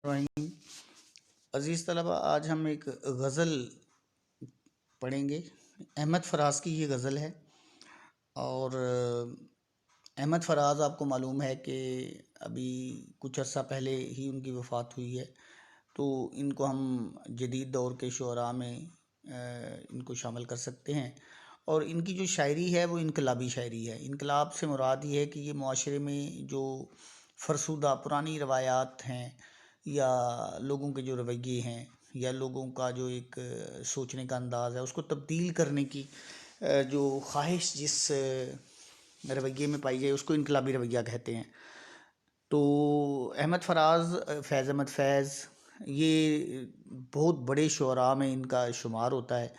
रहीम। अज़ीज़ तलबा, आज हम एक गज़ल पढ़ेंगे। अहमद फराज की ये गज़ल है। और अहमद फराज, आपको मालूम है कि अभी कुछ अर्सा पहले ही उनकी वफ़ात हुई है, तो इनको हम जदीद दौर के शुअरा में इनको शामिल कर सकते हैं। और इनकी जो शायरी है वो इनकलाबी शायरी है। इनकलाब से मुराद ये है कि ये मुआशरे में जो फ़रसुदा पुरानी रवायात हैं या लोगों के जो रवैये हैं या लोगों का जो एक सोचने का अंदाज़ है, उसको तब्दील करने की जो ख्वाहिश जिस रवैये में पाई जाए, उसको इनकलाबी रवैया कहते हैं। तो अहमद फराज, फैज़ अहमद फैज़, ये बहुत बड़े शुअरा में इनका शुमार होता है,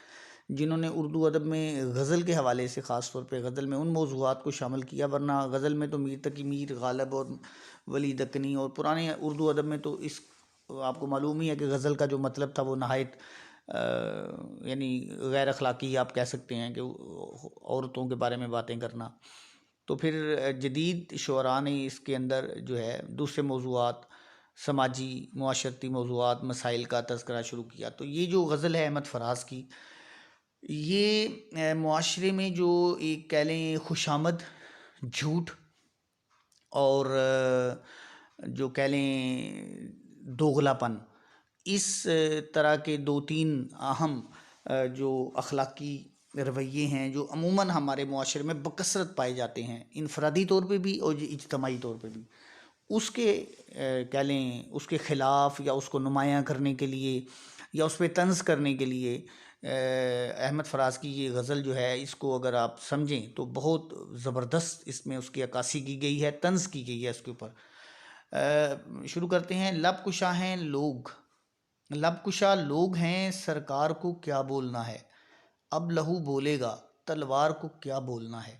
जिन्होंने उर्दू अदब में गज़ल के हवाले से ख़ास तौर पे गज़ल में उन मौज़ूआत को शामिल किया। वरना गज़ल में तो मीर तकी मीर, गालिब और वली दक्कनी, और पुराने उर्दू अदब में तो इस आपको मालूम ही है कि गज़ल का जो मतलब था वो नहायत यानी गैर अखलाकी आप कह सकते हैं कि औरतों के बारे में बातें करना। तो फिर जदीद शुअरा ने इसके अंदर जो है दूसरे मौज़ूआत, समाजी मुआशरती मौज़ूआत, मसाइल का तज़किरा शुरू किया। तो ये जो गज़ल है अहमद फराज की, ये मुआशरे में जो एक कह लें खुशामद, झूठ और जो कह लें दोगलापन, इस तरह के दो तीन अहम जो अखलाकी रवैये हैं जो अमूमन हमारे मुआशरे में बकसरत पाए जाते हैं, इनफरादी तौर पे भी और इज्तमाई तौर पे भी, उसके कह लें उसके ख़िलाफ़ या उसको नुमायाँ करने के लिए या उस पर तंज़ करने के लिए अहमद फराज की ये गज़ल जो है, इसको अगर आप समझें तो बहुत ज़बरदस्त इसमें उसकी अक्कासी की गई है, तंज़ की गई है इसके ऊपर। शुरू करते हैं। लब कुशा हैं लोग, लब कुशा लोग हैं, सरकार को क्या बोलना है, अब लहू बोलेगा तलवार को क्या बोलना है।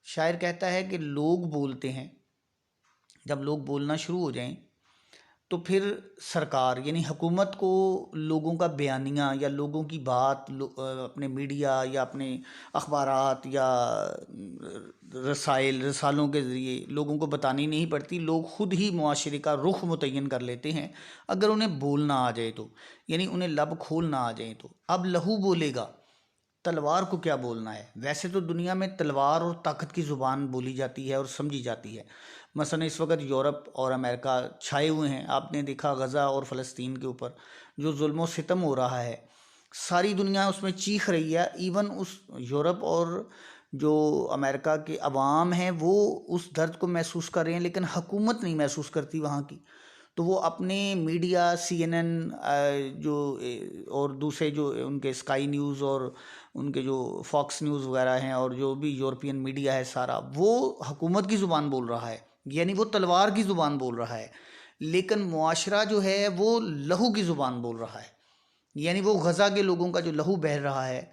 शायर कहता है कि लोग बोलते हैं, जब लोग बोलना शुरू हो जाएं तो फिर सरकार यानी हुकूमत को लोगों का बयानिया या लोगों की बात अपने मीडिया या अपने अखबारात या रसालों के ज़रिए लोगों को बतानी नहीं पड़ती। लोग ख़ुद ही मुआशरे का रुख मुतय्यन कर लेते हैं अगर उन्हें बोलना आ जाए तो, यानी उन्हें लब खोलना आ जाए तो। अब लहू बोलेगा तलवार को क्या बोलना है। वैसे तो दुनिया में तलवार और ताकत की ज़ुबान बोली जाती है और समझी जाती है। मसलन इस वक्त यूरोप और अमेरिका छाए हुए हैं। आपने देखा गज़ा और फ़लस्तीन के ऊपर जो जुल्म सितम हो रहा है, सारी दुनिया उसमें चीख रही है। इवन उस यूरोप और जो अमेरिका के अवाम हैं वो उस दर्द को महसूस कर रहे हैं, लेकिन हुकूमत नहीं महसूस करती वहाँ की। तो वो अपने मीडिया CNN जो और दूसरे जो उनके स्काई न्यूज़ और उनके जो फॉक्स न्यूज़ वगैरह हैं और जो भी यूरोपियन मीडिया है सारा, वो हुकूमत की ज़ुबान बोल रहा है, यानी वो तलवार की ज़ुबान बोल रहा है। लेकिन मुआशरा जो है वो लहू की ज़ुबान बोल रहा है, यानी वो गज़ा के लोगों का जो लहू बह रहा है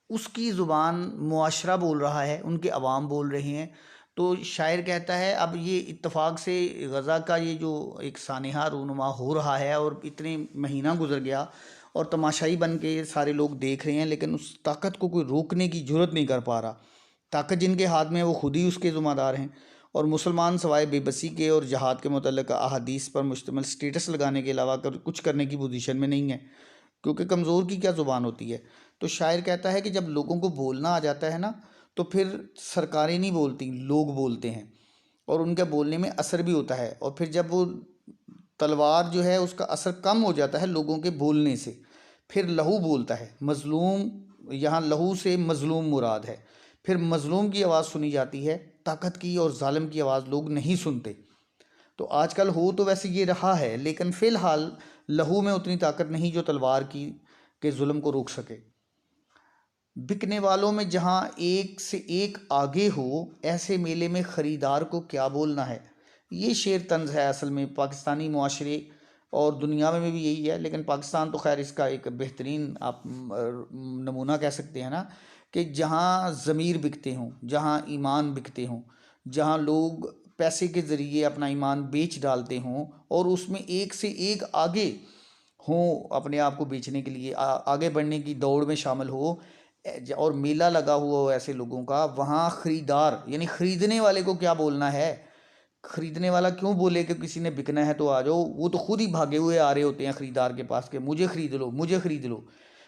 उसकी ज़ुबान मुआशरा बोल रहा है, उनके अवाम बोल रहे हैं। तो शायर कहता है अब ये इत्तफाक से गज़ा का ये जो एक सानहा रूनुमा हो रहा है और इतने महीना गुजर गया और तमाशाई बन के सारे लोग देख रहे हैं, लेकिन उस ताकत को कोई रोकने की जुर्रत नहीं कर पा रहा। ताकत जिनके हाथ में वो खुद ही उसके ज़िम्मेदार हैं। और मुसलमान सवाए बेबसी के और जहाद के मुतल्लिक़ अहादीस पर मुश्तमिल स्टेटस लगाने के अलावा कुछ करने की पोजीशन में नहीं है, क्योंकि कमज़ोर की क्या ज़ुबान होती है। तो शायर कहता है कि जब लोगों को बोलना आ जाता है ना, तो फिर सरकारें नहीं बोलती, लोग बोलते हैं और उनके बोलने में असर भी होता है। और फिर जब वो तलवार जो है उसका असर कम हो जाता है लोगों के बोलने से, फिर लहू बोलता है। मज़लूम, यहाँ लहू से मज़लूम मुराद है। फिर मज़लूम की आवाज़ सुनी जाती है, ताकत की और जालिम की आवाज़ लोग नहीं सुनते। तो आजकल हो तो वैसे ये रहा है, लेकिन फ़िलहाल लहू में उतनी ताकत नहीं जो तलवार की के जुल्म को रोक सके। बिकने वालों में जहाँ एक से एक आगे हो, ऐसे मेले में ख़रीदार को क्या बोलना है। ये शेर तंज़ है असल में पाकिस्तानी मुआशरे और दुनिया में भी यही है, लेकिन पाकिस्तान तो खैर इसका एक बेहतरीन आप नमूना कह सकते हैं ना, कि जहाँ ज़मीर बिकते हों, जहाँ ईमान बिकते हों, जहाँ लोग पैसे के ज़रिए अपना ईमान बेच डालते हों और उसमें एक से एक आगे हों अपने आप को बेचने के लिए, आगे बढ़ने की दौड़ में शामिल हो, और मेला लगा हुआ हो ऐसे लोगों का, वहाँ ख़रीदार यानी ख़रीदने वाले को क्या बोलना है खरीदने वाला क्यों बोले कि किसी ने बिकना है तो आ जाओ, वो तो खुद ही भागे हुए आ रहे होते हैं खरीदार के पास के मुझे खरीद लो, मुझे खरीद लो,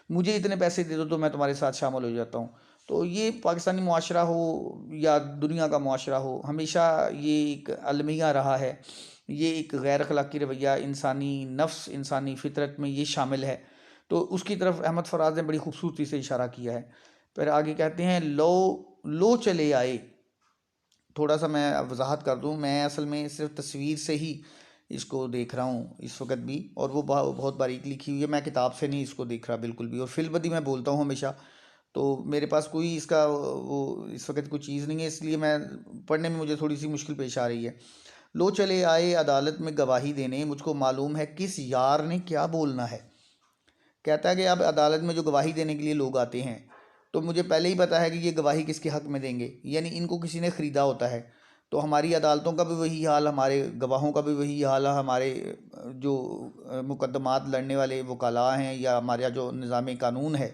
मुझे इतने पैसे दे दो तो मैं तुम्हारे साथ शामिल हो जाता हूँ। तो ये पाकिस्तानी मुआशरा हो या दुनिया का मुआशरा हो, हमेशा ये एक अलमिया रहा है, ये एक गैर अखलाकी रवैया इंसानी नफ्स, इंसानी फितरत में ये शामिल है। तो उसकी तरफ अहमद फराज ने बड़ी खूबसूरती से इशारा किया है। फिर आगे कहते हैं, लो चले आए। थोड़ा सा मैं वजाहत कर दूं, मैं असल में सिर्फ तस्वीर से ही इसको देख रहा हूँ इस वक्त भी, और वो बहुत बारीक लिखी हुई है, मैं किताब से नहीं इसको देख रहा बिल्कुल भी। और फिलबदी मैं बोलता हूँ हमेशा, तो मेरे पास कोई इसका वो इस वक्त कोई चीज़ नहीं है, इसलिए मैं पढ़ने में मुझे थोड़ी सी मुश्किल पेश आ रही है। लो चले आए अदालत में गवाही देने, मुझको मालूम है किस यार ने क्या बोलना है। कहता है कि अब अदालत में जो गवाही देने के लिए लोग आते हैं, तो मुझे पहले ही पता है कि ये गवाही किसके हक़ में देंगे, यानी इनको किसी ने ख़रीदा होता है। तो हमारी अदालतों का भी वही हाल, हमारे गवाहों का भी वही हाल है, हमारे जो मुकदमात लड़ने वाले वकाला हैं, या हमारा जो निज़ाम कानून है,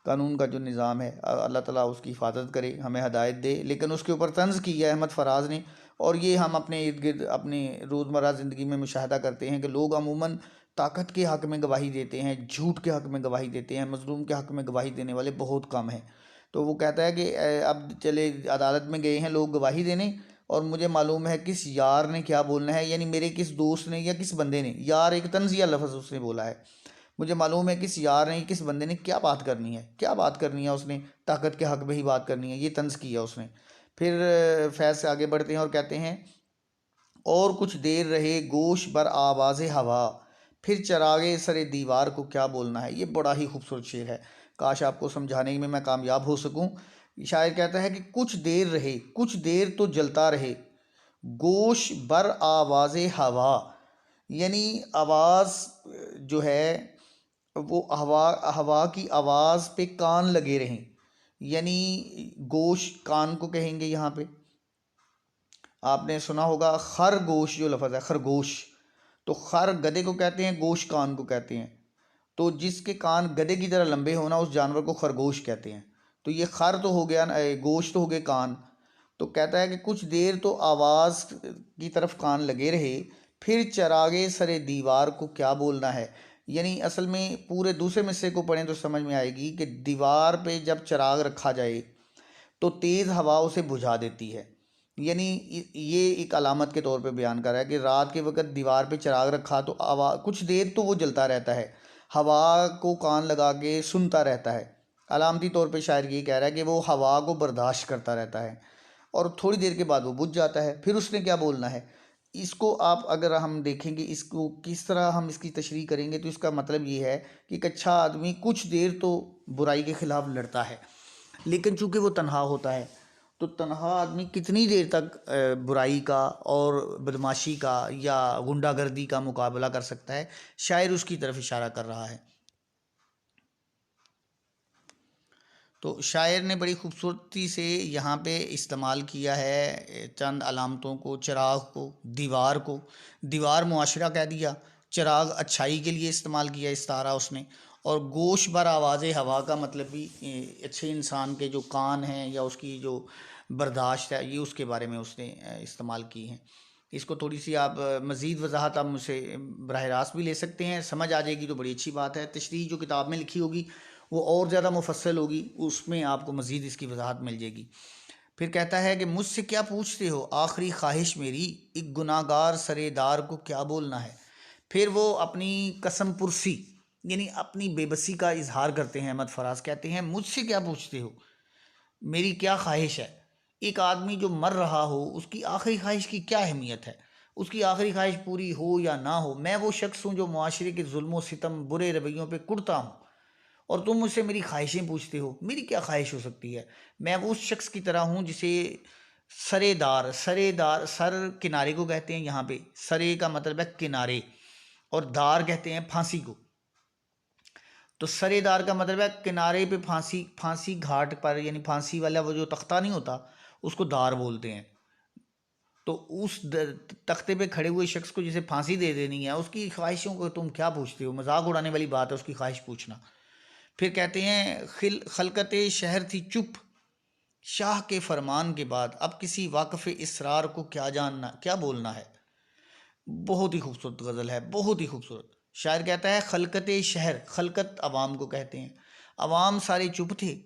कानून का जो निज़ाम है, अल्लाह ताला उसकी हिफाजत करे, हमें हदायत दे। लेकिन उसके ऊपर तंज़ की है अहमद फराज ने, और ये हम अपने इर्द गिर्द अपने रोज़मर्रा ज़िंदगी में मुशाहदा करते हैं कि लोग अमूमन ताकत के हक़ में गवाही देते हैं, झूठ के हक़ में गवाही देते हैं, मज़लूम के हक़ में गवाही देने वाले बहुत कम हैं। तो वो कहता है कि अब चले अदालत में गए हैं लोग गवाही देने, और मुझे मालूम है किस यार ने क्या बोलना है, यानी मेरे किस दोस्त ने या किस बंदे ने, यार एक तंज़िया लफ्ज़ उसने बोला है, मुझे मालूम है किस यार ने किस बंदे ने क्या बात करनी है, क्या बात करनी है उसने, ताकत के हक़ में ही बात करनी है, ये तंज़ किया उसने। फिर फैज़ से आगे बढ़ते हैं और कहते हैं, और कुछ देर रहे गोश बर आवाज़ हवा, फिर चरागे सरे दीवार को क्या बोलना है। ये बड़ा ही खूबसूरत शेर है, काश आपको समझाने में मैं कामयाब हो सकूं। शायर कहता है कि कुछ देर रहे, कुछ देर तो जलता रहे, गोश बर आवाज़ हवा, यानी आवाज़ जो है वो हवा, हवा की आवाज़ पे कान लगे रहें, यानी गोश कान को कहेंगे यहाँ पे। आपने सुना होगा खरगोश, जो लफ्ज़ है खरगोश, तो खर गधे को कहते हैं, गोश कान को कहते हैं। तो जिसके कान गधे की तरह लंबे होना, उस जानवर को खरगोश कहते हैं। तो ये खर तो हो गया ना, गोश तो हो गए कान। तो कहता है कि कुछ देर तो आवाज़ की तरफ कान लगे रहे, फिर चरागे सरे दीवार को क्या बोलना है। यानी असल में पूरे दूसरे मिसरे को पढ़ें तो समझ में आएगी कि दीवार पे जब चिराग रखा जाए तो तेज़ हवा उसे बुझा देती है। यानी ये एक अलामत के तौर पे बयान कर रहा है कि रात के वक्त दीवार पे चिराग रखा तो हवा कुछ देर तो वो जलता रहता है, हवा को कान लगा के सुनता रहता है। अलामती तौर पे शायर ये कह रहा है कि वो हवा को बर्दाश्त करता रहता है, और थोड़ी देर के बाद वो बुझ जाता है। फिर उसने क्या बोलना है, इसको आप अगर हम देखेंगे, इसको किस तरह हम इसकी तशरीह करेंगे, तो इसका मतलब ये है कि एक अच्छा आदमी कुछ देर तो बुराई के ख़िलाफ़ लड़ता है, लेकिन चूंकि वो तन्हा होता है, तो तन्हा आदमी कितनी देर तक बुराई का और बदमाशी का या गुंडागर्दी का मुकाबला कर सकता है। शायर उसकी तरफ इशारा कर रहा है। तो शायर ने बड़ी खूबसूरती से यहाँ पे इस्तेमाल किया है चंद अलामतों को, चिराग को, दीवार को, दीवार मुआशरा कह दिया, चिराग अच्छाई के लिए इस्तेमाल किया इस्तारा उसने, और गोश बर आवाज़ हवा का मतलब भी अच्छे इंसान के जो कान हैं या उसकी जो बर्दाश्त है, ये उसके बारे में उसने इस्तेमाल की हैं। इसको थोड़ी सी आप मज़ीद वजाहत आप मुझसे बराह रास्त भी ले सकते हैं, समझ आ जाएगी तो बड़ी अच्छी बात है। तशरीह जो किताब में लिखी होगी वो और ज़्यादा मुफस्सल होगी, उसमें आपको मज़ीद इसकी वजाहत मिल जाएगी। फिर कहता है कि मुझसे क्या पूछते हो, आखिरी ख्वाहिश मेरी, एक गुनाहगार सरेदार को क्या बोलना है। फिर वो अपनी कसम पुरसी यानी अपनी बेबसी का इजहार करते हैं। अहमद फराज कहते हैं, मुझसे क्या पूछते हो, मेरी क्या ख्वाहिश है। एक आदमी जो मर रहा हो, उसकी आखिरी ख्वाहिश की क्या अहमियत है, उसकी आखिरी ख्वाहिश पूरी हो या ना हो। मैं वो शख्स हूँ जो मुआशरे के जुल्म सितम बुरे रवैयों पे कुड़ता हूँ, और तुम मुझसे मेरी ख्वाहिशें पूछते हो, मेरी क्या ख्वाहिश हो सकती है। मैं वो उस शख्स की तरह हूँ जिसे सरेदार, सरेदार सर किनारे को कहते हैं, यहाँ पे सरे का मतलब है किनारे, और दार कहते हैं फांसी को। तो सरेदार का मतलब है किनारे पे फांसी, फांसी घाट पर, यानी फांसी वाला वो जो तख्ता नहीं होता उसको दार बोलते हैं। तो उस तख्ते पे खड़े हुए शख्स को जिसे फांसी दे देनी है, उसकी ख्वाहिशों को तुम क्या पूछते हो, मजाक उड़ाने वाली बात है उसकी ख्वाहिश पूछना। फिर कहते हैं, खिलकत शहर थी चुप, शाह के फरमान के बाद अब किसी वाक़फ़े इसरार को क्या जानना, क्या बोलना है। बहुत ही खूबसूरत गज़ल है, बहुत ही खूबसूरत। शायर कहता है, खलकत शहर, खलकत अवाम को कहते हैं, अवाम सारे चुप थे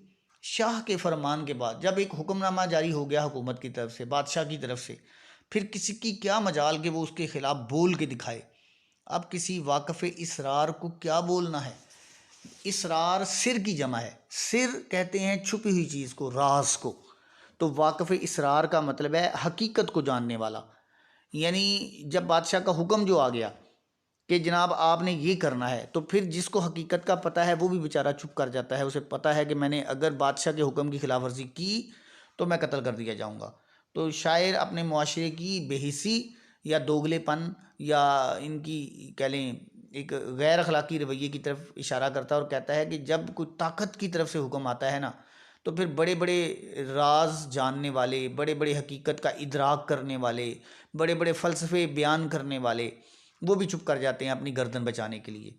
शाह के फरमान के बाद। जब एक हुक्मनामा जारी हो गया हुकूमत की तरफ से, बादशाह की तरफ से, फिर किसी की क्या मजाल कि वो उसके खिलाफ बोल के दिखाए। अब किसी वाक़फ़े इसरार को क्या बोलना है। इसरार सिर की जमा है, सिर कहते हैं छुपी हुई चीज़ को, राज को। तो वाक़फ़े इसरार का मतलब है हकीकत को जानने वाला। यानी जब बादशाह का हुक्म जो आ गया कि जनाब आपने ये करना है, तो फिर जिसको हकीकत का पता है वो भी बेचारा चुप कर जाता है। उसे पता है कि मैंने अगर बादशाह के हुक्म की खिलाफ वर्जी की तो मैं कत्ल कर दिया जाऊंगा। तो शायर अपने मुआशरे की बेहिसी या दोगलेपन या इनकी कह लें एक गैर अखलाकी रवैये की तरफ इशारा करता है और कहता है कि जब कोई ताकत की तरफ से हुक्म आता है ना, तो फिर बड़े बड़े राज जानने वाले, बड़े बड़े हकीकत का इदराक करने वाले, बड़े बड़े फ़लसफ़े बयान करने वाले, वो भी चुप कर जाते हैं अपनी गर्दन बचाने के लिए।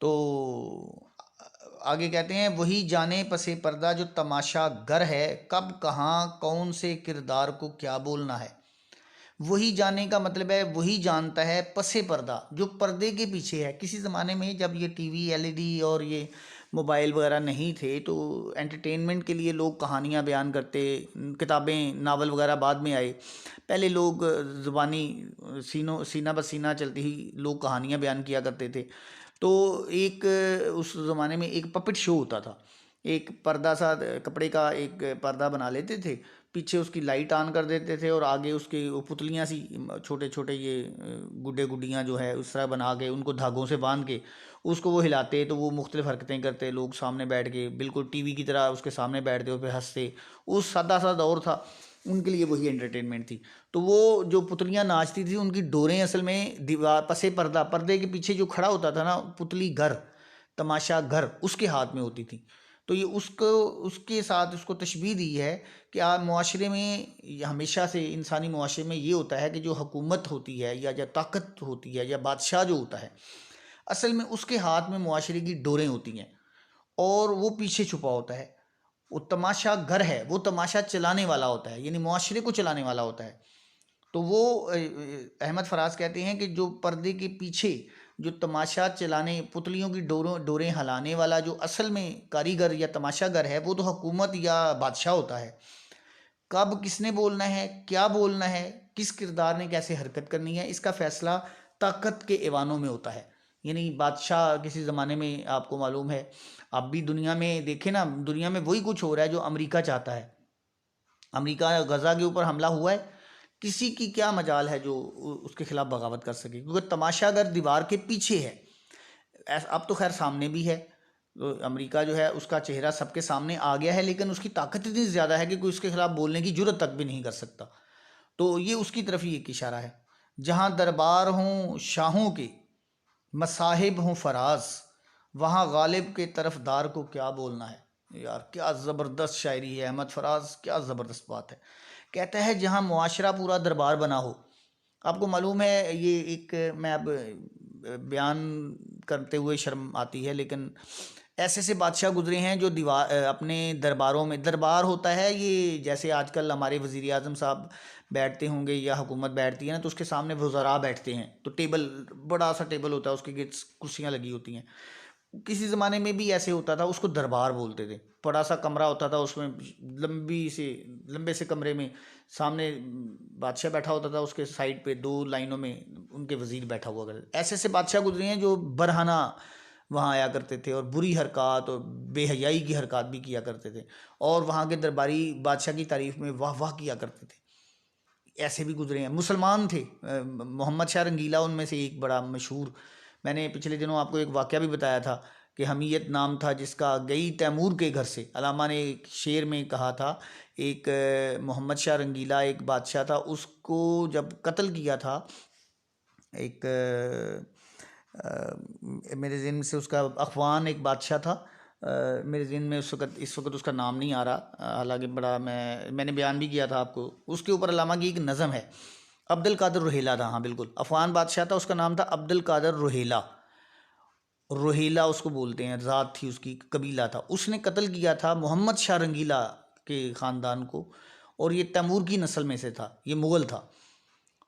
तो आगे कहते हैं, वही जाने पसे पर्दा जो तमाशा गर है, कब कहाँ कौन से किरदार को क्या बोलना है। वही जाने का मतलब है वही जानता है पसे पर्दा, जो पर्दे के पीछे है। किसी ज़माने में जब ये टीवी, एलईडी और ये मोबाइल वगैरह नहीं थे, तो एंटरटेनमेंट के लिए लोग कहानियाँ बयान करते, किताबें, नावल वगैरह बाद में आए। पहले लोग ज़ुबानी सीना ब सीना चलती ही लोग कहानियाँ बयान किया करते थे। तो एक उस ज़माने में एक पपेट शो होता था। एक पर्दा सा कपड़े का एक पर्दा बना लेते थे, पीछे उसकी लाइट ऑन कर देते थे और आगे उसके वो पुतलियाँ सी छोटे छोटे ये गुड्डे गुड्डियाँ जो है उस तरह बना के उनको धागों से बांध के उसको वो हिलाते, तो वो मुख्तलिफ हरकतें करते, लोग सामने बैठ के बिल्कुल टीवी की तरह उसके सामने बैठते और फिर हंसते। उस सादा सा दौर था, उनके लिए वही एंटरटेनमेंट थी। तो वो जो पुतलियाँ नाचती थी उनकी डोरें असल में दीवार पसे पर्दा, पर्दे के पीछे जो खड़ा होता था ना पुतली घर, तमाशा घर, उसके हाथ में होती थी। तो ये उसको उसके साथ उसको तशबीह दी है कि आप मुआशरे में हमेशा से इंसानी मुआशरे में ये होता है कि जो हुकूमत होती है या जो ताकत होती है या बादशाह जो होता है, असल में उसके हाथ में मुआशरे की डोरें होती हैं और वो पीछे छुपा होता है। वो तमाशा घर है, वो तमाशा चलाने वाला होता है, यानी मुआशरे को चलाने वाला होता है। तो वो अहमद फराज कहते हैं कि जो पर्दे के पीछे जो तमाशा चलाने, पुतलियों की डोरें हिलाने वाला जो असल में कारीगर या तमाशागर है, वो तो हुकूमत या बादशाह होता है। कब किसने बोलना है, क्या बोलना है, किस किरदार ने कैसे हरकत करनी है, इसका फैसला ताकत के ऐवानों में होता है। यानी बादशाह किसी ज़माने में आपको मालूम है, अब भी दुनिया में देखें ना, दुनिया में वही कुछ हो रहा है जो अमेरिका चाहता है। अमेरिका गज़ा के ऊपर हमला हुआ है, किसी की क्या मजाल है जो उसके खिलाफ बगावत कर सके, क्योंकि तमाशा अगर दीवार के पीछे है। अब तो खैर सामने भी है, तो अमेरिका जो है उसका चेहरा सबके सामने आ गया है, लेकिन उसकी ताकत इतनी ज़्यादा है कि कोई उसके खिलाफ बोलने की जुर्रत तक भी नहीं कर सकता। तो ये उसकी तरफ ही एक इशारा है। जहाँ दरबार हों शाहों के, मसाहिब हों फराज, वहाँ गालिब के तरफदार को क्या बोलना है। यार क्या ज़बरदस्त शायरी है अहमद फराज, क्या ज़बरदस्त बात है। कहता है जहाँ मुआशरा पूरा दरबार बना हो। आपको मालूम है ये एक, मैं अब बयान करते हुए शर्म आती है, लेकिन ऐसे ऐसे बादशाह गुजरे हैं जो दीवार अपने दरबारों में, दरबार होता है ये जैसे आजकल हमारे वज़ीर आज़म साहब बैठते होंगे या हुकूमत बैठती है ना, तो उसके सामने वज़रा बैठते हैं, तो टेबल, बड़ा सा टेबल होता है, उसके गिर्द कुर्सियाँ लगी होती हैं। किसी ज़माने में भी ऐसे होता था, उसको दरबार बोलते थे। बड़ा सा कमरा होता था, उसमें लंबे से कमरे में सामने बादशाह बैठा होता था, उसके साइड पे दो लाइनों में उनके वज़ीर बैठा हुआ करते। ऐसे ऐसे बादशाह गुजरे हैं जो बरहना वहाँ आया करते थे और बुरी हरकत और बेहयाई की हरकत भी किया करते थे, और वहाँ के दरबारी बादशाह की तारीफ़ में वाह वाह किया करते थे। ऐसे भी गुजरे हैं, मुसलमान थे। मोहम्मद शाह रंगीला उनमें से एक बड़ा मशहूर। मैंने पिछले दिनों आपको एक वाक़या भी बताया था कि हमीयत नाम था जिसका, गई तैमूर के घर से। अलामा ने एक शेर में कहा था, एक मोहम्मद शाह रंगीला एक बादशाह था, उसको जब कत्ल किया था एक मेरे ज़हन से उसका अखवान एक बादशाह था। मेरे ज़हन में इस वक्त उसका नाम नहीं आ रहा, हालांकि बड़ा मैंने बयान भी किया था आपको। उसके ऊपर अल्लामा की एक नज़म है, अब्दुल कादर रोहेला था, हाँ बिल्कुल, अफगान बादशाह था, उसका नाम था अब्दुल कादर रोहेला। रोहेला उसको बोलते हैं, ज़ात थी उसकी, कबीला था। उसने कत्ल किया था मोहम्मद शाह रंगीला के ख़ानदान को, और ये तैमूर की नस्ल में से था, ये मुग़ल था।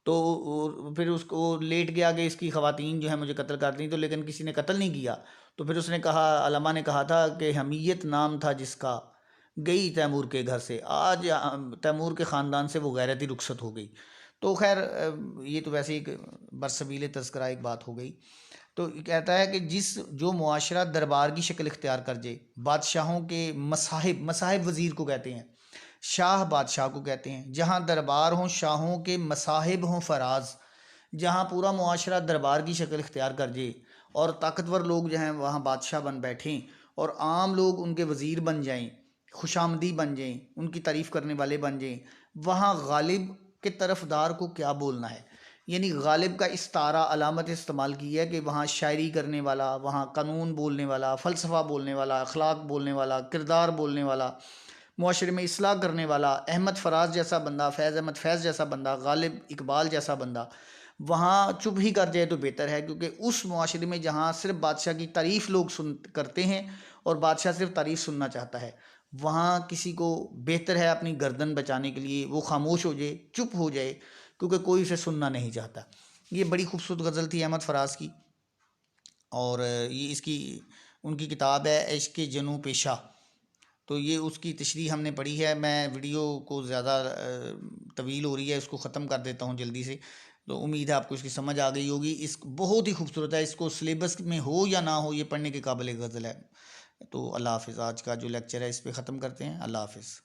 तो फिर उसको लेट गया कि इसकी ख़वातीन जो है मुझे कत्ल कर दी, तो लेकिन किसी ने कत्ल नहीं किया। तो फिर उसने कहा, अल्लामा ने कहा था कि हमीयत नाम था जिसका, गई तैमूर के घर से, आज तैमूर के ख़ानदान से वो गैरती रुखसत हो गई। तो खैर ये तो वैसे एक बरसबील तज़किरा एक बात हो गई। तो कहता है कि जो मुआशरा दरबार की शक्ल इख्तियार कर जाए, बादशाहों के मसाहिब, मसाहिब वज़ीर को कहते हैं, शाह बादशाह को कहते हैं, जहाँ दरबार हों शाहों के, मसाहिब हों फराज, जहाँ पूरा मुआशरा दरबार की शक्ल इख्तियार कर जाए और ताकतवर लोग जो हैं वहाँ बादशाह बन बैठें और आम लोग उनके वज़ीर बन जाएं, खुशामदी बन जाएं, उनकी तारीफ़ करने वाले बन जाएं, वहाँ गालिब के तरफदार को क्या बोलना है। यानी गालिब का इस्तारा अलामत इस्तेमाल की है कि वहाँ शायरी करने वाला, वहाँ कानून बोलने वाला, फ़लसफ़ा बोलने वाला, अखलाक बोलने वाला, किरदार बोलने वाला, मुआशरे में इस्लाह करने वाला, अहमद फराज जैसा बंदा, फैज़ अहमद फैज़ जैसा बंदा, गालिब इकबाल जैसा बंदा वहाँ चुप ही कर जाए तो बेहतर है। क्योंकि उस मुआशरे में जहाँ सिर्फ बादशाह की तारीफ़ लोग सुन करते हैं और बादशाह सिर्फ तारीफ़ सुनना चाहता है, वहाँ किसी को बेहतर है अपनी गर्दन बचाने के लिए वो खामोश हो जाए, चुप हो जाए, क्योंकि कोई उसे सुनना नहीं चाहता। ये बड़ी खूबसूरत गज़ल थी अहमद फराज की, और ये इसकी उनकी किताब है इश्क़ जनू पेशा। तो ये उसकी तशरीह हमने पढ़ी है। मैं वीडियो को ज़्यादा तवील हो रही है, इसको ख़त्म कर देता हूँ जल्दी से। तो उम्मीद है आपको इसकी समझ आ गई होगी। इस बहुत ही खूबसूरत है, इसको सिलेबस में हो या ना हो ये पढ़ने के काबिल गज़ल है। तो अल्लाह हाफ़िज़। आज का जो लेक्चर है इस पर ख़त्म करते हैं। अल्लाह हाफ़िज़।